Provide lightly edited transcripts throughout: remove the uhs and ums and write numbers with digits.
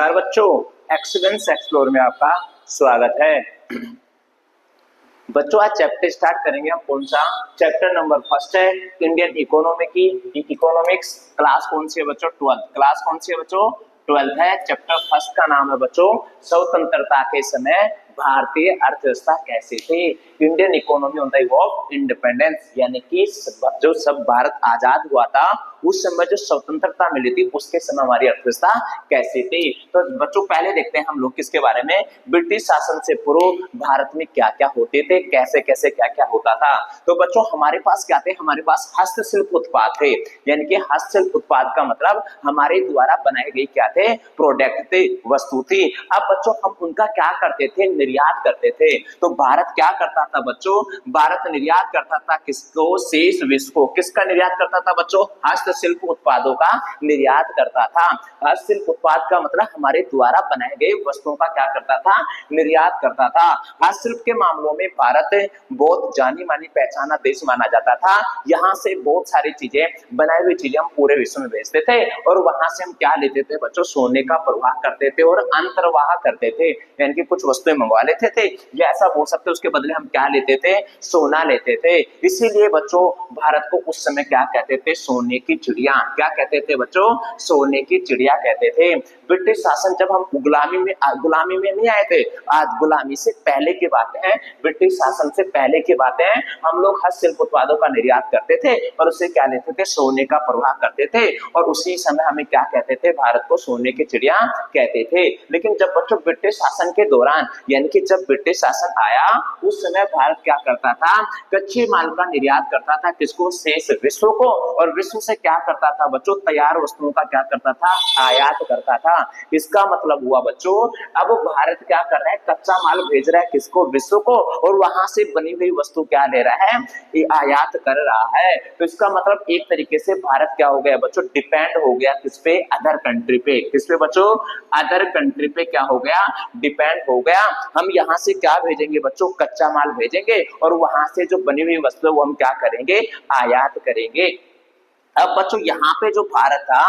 नमस्कार बच्चों, excellence explore में आपका स्वागत है। बच्चों आज चैप्टर स्टार्ट करेंगे हम। कौन सा चैप्टर? नंबर फर्स्ट है इंडियन इकोनॉमी की इकोनॉमिक्स। क्लास कौन सी है बच्चों? 12th। क्लास कौन सी है बच्चों? 12th है। चैप्टर फर्स्ट का नाम है बच्चों स्वतंत्रता के समय भारतीय अर्थव्यवस्था कैसी थी। Indian economy on the eve of independence, यानी कि जो सब भारत आजाद हुआ था उस समय जो स्वतंत्रता मिली थी उसके समय हमारी अर्थव्यवस्था कैसी थी। तो बच्चों पहले देखते हैं हम लोग किसके बारे में, ब्रिटिश शासन से पूर्व भारत में क्या क्या होते थे, कैसे कैसे क्या क्या होता था। तो बच्चों हमारे पास क्या थे? हमारे पास हस्तशिल्प उत्पाद थे, यानी कि हस्तशिल्प उत्पाद का मतलब हमारे द्वारा बनाए गए क्या थे? प्रोडक्ट थे, वस्तु थी। अब बच्चों हम उनका क्या करते थे? निर्यात करते थे। तो भारत क्या करता था बच्चों? भारत निर्यात करता था किसको? शेष विश्व को। किसका निर्यात करता था बच्चों? हस्तशिल्प उत्पादों का निर्यात करता था। हस्तशिल्प उत्पाद का मतलब हमारे द्वारा बनाए गए वस्तुओं का क्या करता था? निर्यात करता था। हस्तशिल्प के मामलों में भारत बहुत जानी मानी पहचाना देश माना जाता था। यहाँ से बहुत सारी चीजें, बनाई हुई चीजें हम पूरे विश्व में भेजते थे और वहां से हम क्या लेते थे बच्चों? सोने का प्रवाह करते थे और अंतर्वाह करते थे, यानी कि कुछ वस्तुएं मंगवा लेते थे या ऐसा बोल सकते उसके बदले हम क्या लेते थे? सोना लेते थे। इसीलिए बच्चों भारत को उस समय क्या कहते थे? सोने की चिड़िया। क्या कहते थे बच्चों? सोने की चिड़िया कहते थे। ब्रिटिश शासन जब हम गुलामी में नहीं आए थे, आज गुलामी से पहले की बातें हैं, ब्रिटिश शासन से पहले की बातें हैं। हम लोग हस्तशिल्प उत्पादों का निर्यात करते थे और उससे क्या लेते थे? सोने का प्रवाह करते थे और उसी समय हमें क्या कहते थे? भारत को सोने की चिड़िया कहते थे। लेकिन जब बच्चों ब्रिटिश शासन के दौरान, यानी कि जब ब्रिटिश शासन आया उस समय भारत क्या करता था? कच्चे माल का निर्यात करता था। किसको? शेष विश्व को। और विश्व से क्या करता था बच्चों? तैयार वस्तुओं का क्या करता था? आयात करता था। इसका मतलब हुआ बच्चों अब भारत क्या कर रहा है? कच्चा माल भेज रहा है किसको? विश्व को। और वहां से बनी हुई वस्तु क्या ले रहा है? ये आयात कर रहा है। तो इसका मतलब एक तरीके से भारत क्या हो गया बच्चों? डिपेंड हो गया किस पे? अदर कंट्री पे। किस पे बच्चों? अदर कंट्री पे क्या हो गया? डिपेंड हो गया। हम यहाँ से क्या भेजेंगे बच्चों? कच्चा माल भेजेंगे और वहां से जो बनी हुई वस्तु वो हम क्या करेंगे? आयात करेंगे। अब बच्चों यहाँ पे जो भारत था,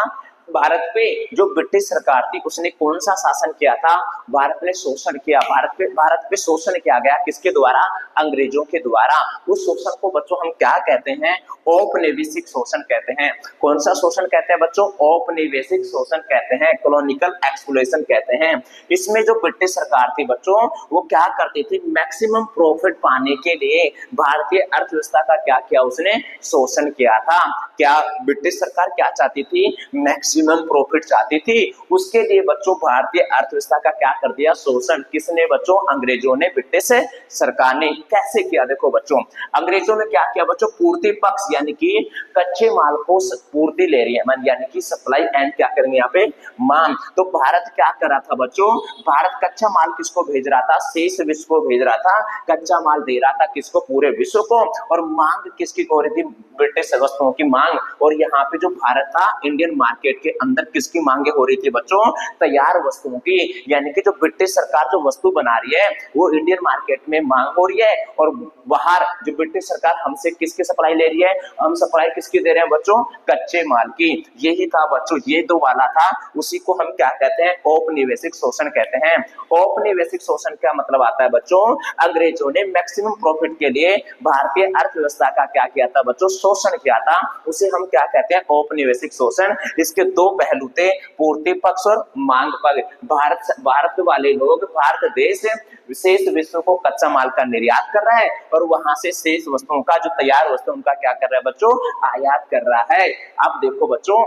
भारत पे जो ब्रिटिश सरकार थी उसने कौन सा शासन किया था? भारत ने शोषण किया। भारत पे शोषण किया गया किसके द्वारा? अंग्रेजों के द्वारा। उस शोषण को बच्चों हम क्या कहते हैं? औपनिवेशिक शोषण कहते हैं। कौन सा शोषण कहते हैं बच्चों? औपनिवेशिक शोषण कहते हैं, कॉलोनियल एक्सप्लॉयटेशन कहते हैं। इसमें जो ब्रिटिश सरकार थी बच्चों वो क्या करती थी? मैक्सिमम प्रॉफिट पाने के लिए भारतीय अर्थव्यवस्था का क्या किया? उसने शोषण किया था। क्या ब्रिटिश सरकार क्या चाहती थी? मैक्सिमम प्रॉफिट चाहती थी। उसके लिए बच्चों भारतीय अर्थव्यवस्था का क्या कर दिया? शोषण। किसने बच्चों? अंग्रेजों ने, ब्रिटिश सरकार ने। कैसे किया? देखो बच्चों अंग्रेजों ने क्या किया बच्चों? पूर्ति पक्ष, यानी कि कच्चे माल को पूर्ति ले रही है, यानी कि सप्लाई एंड क्या करेंगे यहाँ पे? मांग। तो भारत क्या कर रहा था बच्चों? भारत कच्चा माल किसको भेज रहा था? शेष विश्व को भेज रहा था। कच्चा माल दे रहा था किसको? पूरे विश्व को। और मांग किसकी हो रही थी? ब्रिटिश वस्तुओं की मांग। और यहाँ पे जो भारत था इंडियन मार्केट के अंदर किसकी मांगे हो रही थी बच्चों? तैयार वस्तुओं की। यानी कि जो ब्रिटिश सरकार जो वस्तु बना रही है वो इंडियन मार्केट में मांग हो रही है और बाहर जो ब्रिटिश सरकार हमसे किसकी सप्लाई ले रही है? हम सप्लाई किसकी दे रहे हैं बच्चों? कच्चे माल की। यही था बच्चों, ये दो वाला था। उसी को हम क्या कहते हैं? औपनिवेशिक शोषण कहते हैं। औपनिवेशिक शोषण क्या मतलब आता है बच्चों? अंग्रेजों ने मैक्सिमम प्रॉफिट के लिए भारतीय अर्थव्यवस्था का क्या किया था बच्चों? शोषण किया था। उसे हम क्या कहते हैं? औपनिवेशिक शोषण। इसके दो पहलू थे, पूर्ति पक्ष और मांग पक्ष। भारत वाले लोग, भारत देश शेष विश्व को कच्चा माल का निर्यात कर रहा है और वहां से शेष वस्तुओं का जो तैयार वस्तु उनका क्या कर रहा है बच्चों? आयात कर रहा है। अब देखो बच्चों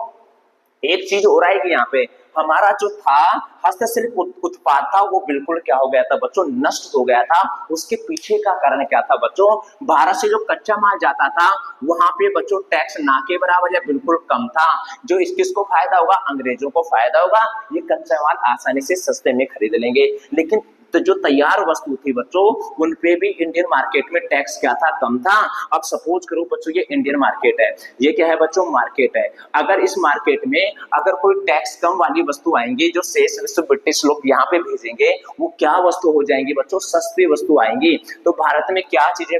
एक चीज हो रहा है कि यहाँ पे हमारा जो था हस्तशिल्प उत्पाद था वो बिल्कुल क्या हो गया था बच्चों? नष्ट हो गया था। उसके पीछे का कारण क्या था बच्चों? भारत से जो कच्चा माल जाता था वहां पे बच्चों टैक्स ना के बराबर या बिल्कुल कम था। जो किसको फायदा होगा? अंग्रेजों को फायदा होगा। ये कच्चा माल आसानी से सस्ते में खरीद लेंगे। लेकिन तो जो तैयार वस्तु थी बच्चों उन पे भी इंडियन मार्केट में टैक्स क्या था? कम था। अब सपोज करो बच्चों ये इंडियन मार्केट है, ये क्या है बच्चों? मार्केट है। अगर इस मार्केट में अगर कोई टैक्स कम वाली वस्तु आएंगी जो शेष विश्व ब्रिटिश लोग यहाँ पे भेजेंगे वो क्या वस्तु हो जाएंगी बच्चों? सस्ती वस्तु आएंगी। तो भारत में क्या चीजें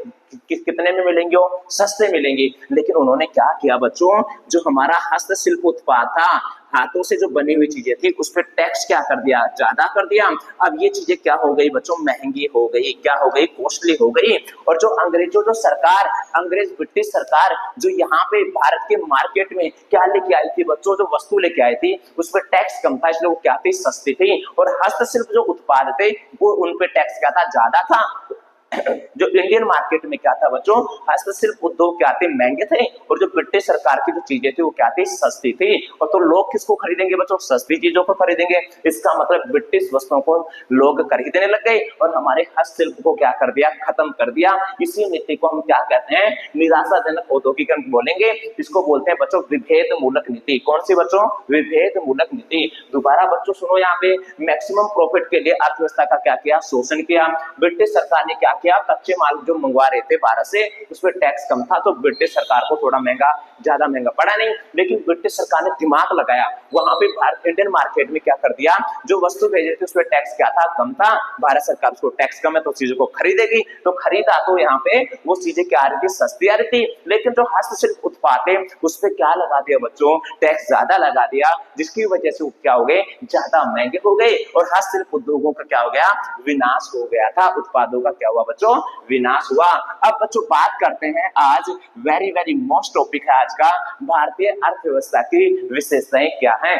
कितने में मिलेंगे? सस्ते मिलेंगे। लेकिन उन्होंने क्या किया बच्चों? जो हमारा हस्तशिल्प उत्पाद था, हाथों से जो बनी हुई चीजें थी उस पर टैक्स क्या कर दिया, ज्यादा कर दिया। अब ये चीजें क्या हो गई बच्चों, महंगी हो गई, क्या हो गई, कॉस्टली हो गई। और जो अंग्रेजों जो सरकार, अंग्रेज ब्रिटिश सरकार जो यहाँ पे भारत के मार्केट में क्या लेके आई थी बच्चों, जो वस्तु लेके आई थी उस पर टैक्स कम था, इसलिए वो क्या थी, सस्ती थी। और हस्तशिल्प जो उत्पाद थे वो उन पे टैक्स क्या था, ज्यादा था। जो इंडियन मार्केट में क्या था बच्चों, हस्तशिल्प उद्योग क्या थे, महंगे थे। और जो ब्रिटिश सरकार की जो चीजें थी वो क्या थी, सस्ती थी। और तो लोग किसको खरीदेंगे बच्चों, सस्ती चीजों को खरीदेंगे। इसका मतलब ब्रिटिश वस्तुओं को लोग खरीदने लग गए और हमारे हस्तशिल्प को क्या कर दिया, खत्म कर दिया। इसी नीति को हम क्या कहते हैं, निराशाजनक औद्योगिकरण बोलेंगे। इसको बोलते हैं बच्चों विभेद मूलक नीति। कौन सी बच्चों, विभेद मूलक नीति। दोबारा बच्चों सुनो, यहाँ पे मैक्सिमम प्रॉफिट के लिए अर्थव्यवस्था का क्या किया, शोषण किया। ब्रिटिश सरकार ने क्या किया, कच्चे माल जो मंगवा रहे थे भारत से उस पर टैक्स कम था तो ब्रिटिश सरकार को थोड़ा महंगा, ज्यादा महंगा पड़ा नहीं। लेकिन ब्रिटिश सरकार ने दिमाग लगाया, वहां पे भारत इंडियन मार्केट में क्या कर दिया, जो वस्तु भेजे थे उस पर टैक्स क्या था, कम था। भारत सरकार उसको टैक्स कम है तो चीजों को खरीदेगी, तो खरीदा तो यहाँ पे वो चीजें क्या आ रही थी, सस्ती आ रही थी। लेकिन जो हस्तशिल्प उत्पाद है उस पर क्या लगा दिया बच्चों, टैक्स ज्यादा लगा दिया, जिसकी वजह से वो क्या हो गए, ज्यादा महंगे हो गए। और हस्तशिल्प उद्योगों का क्या हो गया, विनाश हो गया था। उत्पादों का क्या हुआ बच्चों, विनाश हुआ। अब बच्चों बात करते हैं, आज वेरी वेरी मोस्ट टॉपिक है आज का, भारतीय अर्थव्यवस्था की विशेषताएं क्या हैं।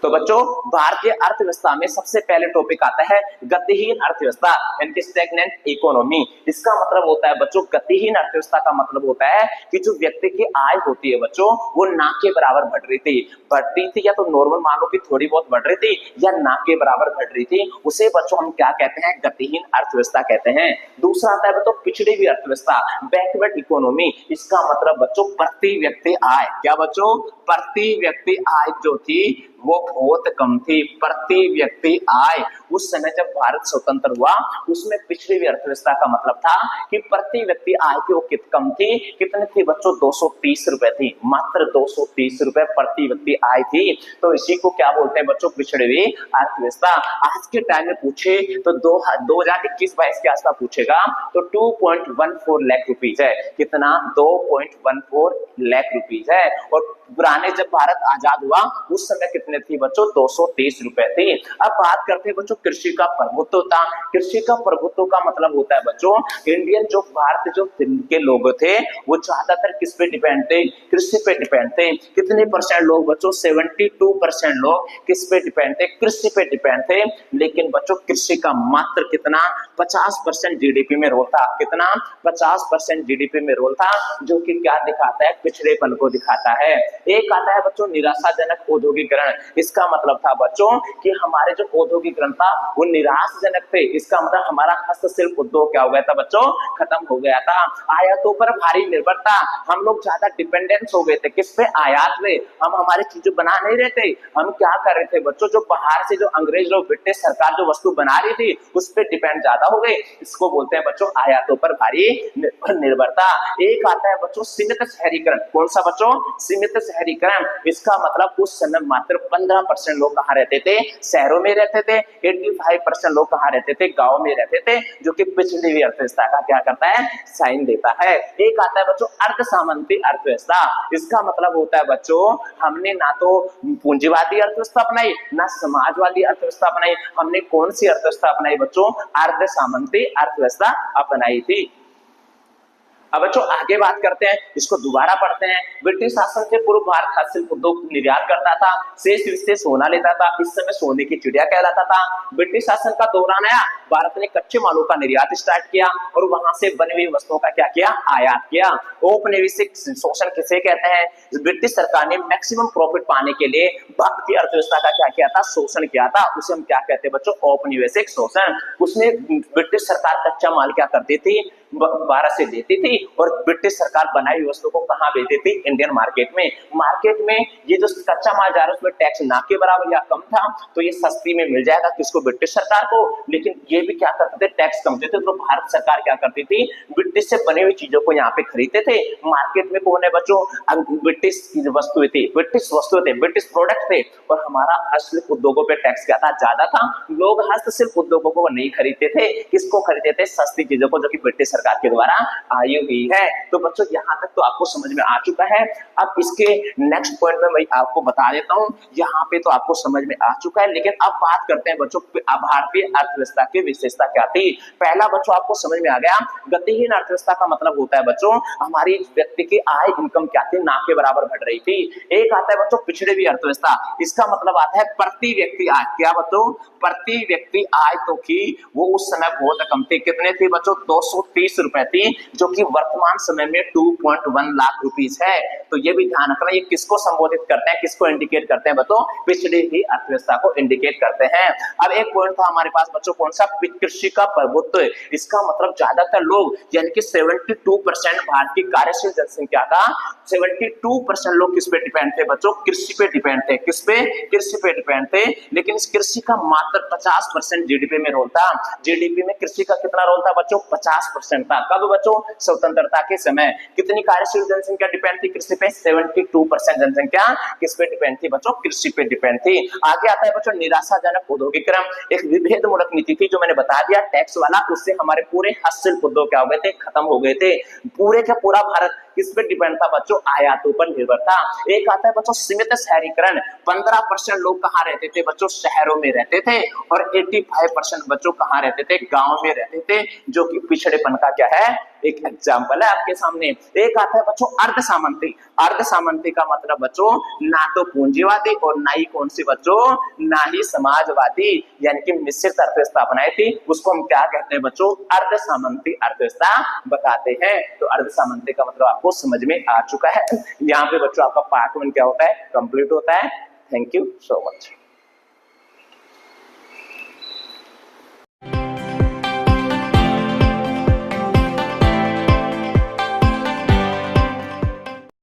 तो बच्चों भारतीय अर्थव्यवस्था में सबसे पहले टॉपिक आता है गतिहीन अर्थव्यवस्था, यानी कि स्टैग्नेंट इकोनॉमी। इसका मतलब होता है बच्चों, गतिहीन अर्थव्यवस्था का मतलब होता है कि जो व्यक्ति की आय होती है बच्चों वो ना के बराबर बढ़ती थी, या तो नॉर्मल मानो कि थोड़ी बहुत बढ़ रही थी या ना के बराबर बढ़ रही थी, उसे बच्चों हम क्या कहते हैं, गतिहीन अर्थव्यवस्था कहते हैं। दूसरा आता है बच्चों पिछड़ी हुई अर्थव्यवस्था, बैकवर्ड इकोनॉमी। इसका मतलब बच्चों प्रति व्यक्ति आय, क्या बच्चों, प्रति व्यक्ति आय जो थी वो बहुत कम थी। प्रति व्यक्ति आय उस समय जब भारत स्वतंत्र हुआ उसमें पिछड़ी हुई अर्थव्यवस्था का मतलब था कि प्रति व्यक्ति आय की वो कित कम थी, कितनी थी बच्चों, 230 रुपए थी, मात्र 230 रुपए प्रति व्यक्ति आय थी। तो इसी को क्या बोलते हैं बच्चों, पिछड़ी हुई अर्थव्यवस्था। आज के टाइम में पूछे तो 2021-22 के आसपास पूछेगा तो 2.14 लाख रुपीज है। कितना, 2.14 लाख रुपीज है। और पुराने जब भारत आजाद हुआ उस समय कितने थी बच्चों, 230 रुपए थी। अब बात करते हैं बच्चों कृषि का प्रभुत्वता। कृषि का प्रभुत्व का मतलब होता है बच्चों, इंडियन जो भारत जो के लोग थे वो ज्यादातर किस पे डिपेंड थे, कृषि पे डिपेंड थे। कितने परसेंट लोग बच्चों, 72% लोग किस पे डिपेंड थे, कृषि पे डिपेंड थे। लेकिन बच्चों कृषि का मात्र कितना, 50% जीडीपी में रोल था। कितना, 50% जीडीपी में रोल था, जो कि क्या दिखाता है, पिछड़ेपन को दिखाता है। एक आता है बच्चों निराशाजनक औद्योगिकरण। इसका मतलब था बच्चों कि हमारे जो औद्योगिकरण था वो निराशाजनक थे। इसका मतलब हमारा हस्तशिल्प उद्योग क्या हो गया था बच्चों, खत्म हो गया था। आयातों पर भारी निर्भरता, हम लोग ज्यादा डिपेंडेंस हो गए थे, किस पे, आयात पे। हम हमारी चीजें बना नहीं रहे थे, हम क्या कर रहे थे बच्चों, जो बाहर से जो अंग्रेज लोग, ब्रिटिश सरकार जो वस्तु बना रही थी उस पर डिपेंड ज्यादा हो गए। इसको बोलते हैं बच्चों आयातों पर भारी निर्भरता। एक आता है बच्चों सीमित शहरीकरण। कौन सा बच्चों, सीमित शहरीकरण। इसका मतलब उस समय मात्र 15% लोग कहाँ रहते थे, शहरों में रहते थे। 85% लोग कहाँ रहते थे, गांव में रहते थे, जो कि पिछड़ी हुई अर्थव्यवस्था का क्या करता है, साइन देता है। एक आता है बच्चों अर्ध सामंती अर्थव्यवस्था। इसका मतलब होता है बच्चों हमने ना तो पूंजीवादी अर्थव्यवस्था अपनाई ना समाजवादी अर्थव्यवस्था अपनाई, हमने कौन सी अर्थव्यवस्था अपनाई बच्चों, अर्ध सामंती अर्थव्यवस्था अपनाई थी। अब बच्चों आगे बात करते हैं, इसको दोबारा पढ़ते हैं। ब्रिटिश शासन से पूर्व भारत हस्तशिल्प उद्योग निर्यात करता था, शेष विशेष सोना लेता था। इस समय सोने की चिड़िया कहलाता था। ब्रिटिश शासन का दौरान आया, भारत ने कच्चे मालों का निर्यात स्टार्ट किया और वहां से बनी हुई वस्तुओं का क्या किया, आयात किया। औपनिवेशिक शोषण किसे कहते हैं, ब्रिटिश सरकार ने मैक्सिमम प्रॉफिट पाने के लिए भारतीय अर्थव्यवस्था का क्या किया था, शोषण किया था। उसे हम क्या कहते हैं बच्चों, औपनिवेशिक शोषण। उसमें ब्रिटिश सरकार कच्चा माल क्या करती थी, भारत से लेती थी और ब्रिटिश सरकार बनाई हुई वस्तु को कहां बेचती थी, इंडियन मार्केट में। मार्केट में ये जो कच्चा माल जा रहा है उसमें टैक्स ना के बराबर या कम था, तो ये सस्ती में मिल जाएगा किसको, ब्रिटिश सरकार को। लेकिन ये भी क्या करते थे, टैक्स कम देते थे। तो भारत सरकार क्या करती थी, ब्रिटिश से बनी हुई चीजों को यहाँ पे खरीदते थे। मार्केट में कौन है बच्चों, ब्रिटिश वस्तुएं थी, ब्रिटिश वस्तुएं थे, ब्रिटिश प्रोडक्ट थे। और हमारा हस्तशिल्प उद्योगों पे टैक्स क्या था, ज्यादा था। लोग हस्तशिल्प उद्योगों को नहीं खरीदते थे, किसको खरीदते थे, सस्ती चीजों को, जो कि ब्रिटिश सरकार के द्वारा आई हुई है। तो बच्चों यहाँ तक तो आपको समझ में आ चुका है। अब इसके नेक्स्ट पॉइंट में मैं आपको बता देता हूँ, यहाँ पे तो आपको समझ में आ चुका है, लेकिन अब बात करते हैं बच्चों भारतीय अर्थव्यवस्था की विशेषता क्या थी। पहला बच्चों आपको समझ में आ गया, गतिहीन अर्थव्यवस्था का मतलब होता है बच्चों हमारी व्यक्ति की आय इनकम क्या थी, ना के बराबर बढ़ रही थी। एक आता है बच्चों पिछड़ी हुई अर्थव्यवस्था, इसका मतलब आता है प्रति व्यक्ति आय, क्या बच्चों, प्रति व्यक्ति आय तो की वो उस समय बहुत कम थी। कितने थी बच्चों, 230 रुपए थी, जो कि वर्तमान समय में 2.1 लाख रुपीस है। तो ये भी ध्यान रखना, ये किसको संबोधित करते हैं, किसको इंडिकेट करते हैं बच्चों, पिछड़ी हुई अर्थव्यवस्था को इंडिकेट करते हैं। अब एक पॉइंट था हमारे पास बच्चों कौन सा, कृषि का प्रभुत्व। इसका मतलब ज्यादातर लोग यानी कि 72% भारत की कार्यशील जनसंख्या का 72% लोग किस पे डिपेंड थे बच्चों, कृषि पे डिपेंड थे। किस पे, कृषि पे डिपेंड थे। लेकिन इस कृषि का मात्र 50% जीडीपी में रोल था। जीडीपी में कृषि का कितना रोल था बच्चों, 50% था। कब बच्चों, स्वतंत्रता के समय। कितनी कार्यशील जनसंख्या डिपेंड थी कृषि पे, 72% जनसंख्या किस पे डिपेंड थी बच्चों, कृषि पे डिपेंड थी। आगे आता है बच्चों निराशाजनक औद्योगिकरण, एक विभेदमूलक नीति थी जो मैंने बता दिया टैक्स वाला, उससे हमारे पूरे हस्तशिल्प उद्योग क्या हो गए थे, खत्म हो गए थे। पूरे का पूरा भारत किस पे डिपेंड था बच्चों, आयातों पर निर्भर था। एक आता है बच्चों सीमित शहरीकरण, 15% लोग कहाँ रहते थे बच्चों, शहरों में रहते थे, और 85% बच्चों कहाँ रहते थे, गांव में रहते थे, जो कि पिछड़ेपन का क्या है, एक एग्जाम्पल है आपके सामने। एक आता है बच्चों अर्ध सामंती, अर्ध सामंती का मतलब बच्चों ना तो पूंजीवादी और ना ही कौन सी बच्चों, ना ही समाजवादी, यानी कि मिश्रित अर्थव्यवस्था अपनाई थी, उसको हम क्या कहते हैं बच्चों, अर्ध सामंती अर्थव्यवस्था बताते हैं। तो अर्ध सामंती का मतलब आपको समझ में आ चुका है। यहाँ पे बच्चों आपका पार्ट 1 क्या होता है, कंप्लीट होता है। Thank you so much.